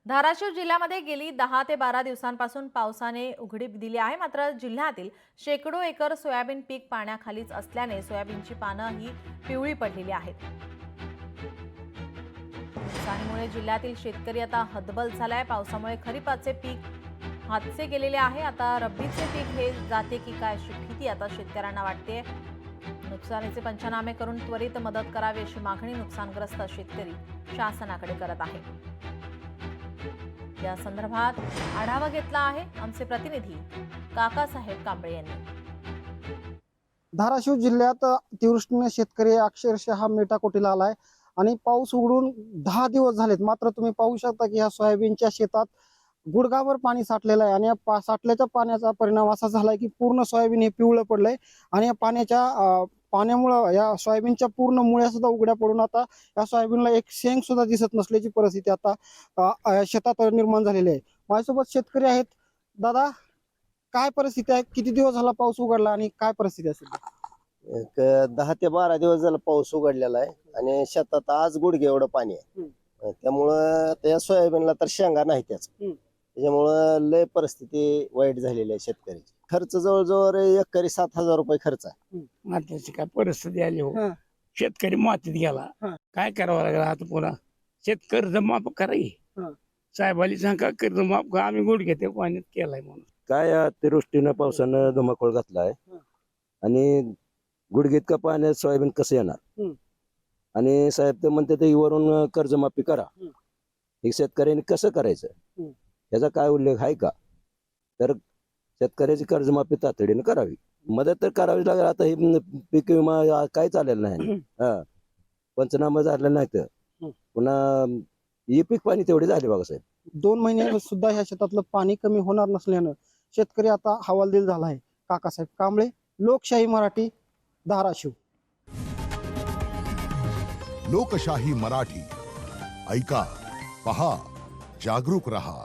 धाराशिव जिल्ह्यामध्ये गेली 10 ते 12 दिवसांपासून पावसाने उघडीप दिली आहे. मात्र जिल्ह्यातील शेकडो एकर सोयाबीन पीक पाण्याखालीच असल्याने सोयाबीनची पानं ही पिवळी पडलेली आहेत. नुकसानीमुळे जिल्ह्यातील शेतकरी आता हतबल झालाय. पावसामुळे खरीपाचे पीक हातचे गेलेले आहे. आता रब्बीचे पीक हे जाते की काय अशी भीती आता शेतकऱ्यांना वाटते. नुकसानीचे पंचनामे करून त्वरित मदत करावी अशी मागणी नुकसानग्रस्त शेतकरी शासनाकडे करत आहे. या संदर्भात आढावा घेतला आहे आमचे प्रतिनिधी काकासाहेब कांबळे यांनी. धाराशिव जिल्ह्यात अतिवृष्टीने शेतकरी अक्षरशः मेटाकुटीला आलाय आणि पाऊस उघडून 10 दिवस झालेत. मात्र तुम्ही पाहू शकता की या सोयाबीनच्या शेतात गुडघाभर पाणी साठलेलं आहे आणि या साठल्याच्या पाण्याचा परिणाम असा झालाय की पूर्ण सोयाबीन हे पिवळं पडलंय आणि या पाण्यामुळे या सोयाबीनच्या पूर्ण मुळ्या सुद्धा उघड्या पडून आता या सोयाबीनला एक शेंग सुद्धा दिसत नसल्याची परिस्थिती आता शेतात निर्माण झालेली आहे. माझ्यासोबत शेतकरी आहेत. दादा, काय परिस्थिती आहे? किती दिवस झाला पाऊस उघडला आणि काय परिस्थिती असेल? एक 10 ते 12 दिवस झाला पाऊस उघडलेला आहे आणि शेतात आज गुडघे एवढं पाणी आहे. त्यामुळं त्या सोयाबीनला तर शेंगा नाही त्याच्यामुळं लय परिस्थिती वाईट झालेली आहे शेतकऱ्याची. खर्च जवळजवळ एकरी 7,000 रुपये खर्च आहे. मातीची काय परिस्थिती आली हो. हा. शेतकरी मातीत गेला. काय करावं लागलं आता पुन्हा? कर्ज माफ कराई. साहेबाली सांगा कर्ज माफ करा. आम्ही गुडघे ते पाण्यात केलाय म्हणून. काय अतिवृष्टीनं पावसानं धुमाकूळ घातलाय आणि गुडघेत का पाण्यात सोयाबीन कसं येणार. आणि साहेब ते म्हणते ते वरून कर्जमाफी करा. हे शेतकऱ्यांनी कसं करायचं याचा काय उल्लेख आहे का? तर शेतकऱ्याची कर्जमाफी तातडीने करावी. मदत तर करावी लागेल. आता हे पीक विमा काय चालेल नाही. पंचनामा झालेला नाही तर पुन्हा ही पीक पाणी तेवढे झाले बघा साहेब. 2 महिने सुद्धा ह्या शेतातलं पाणी कमी होणार नसल्यानं शेतकरी आता हवालदिल झाला आहे. काकासाहेब कांबळे, लोकशाही मराठी, धाराशिव. लोकशाही मराठी ऐका, पहा, जागरूक रहा.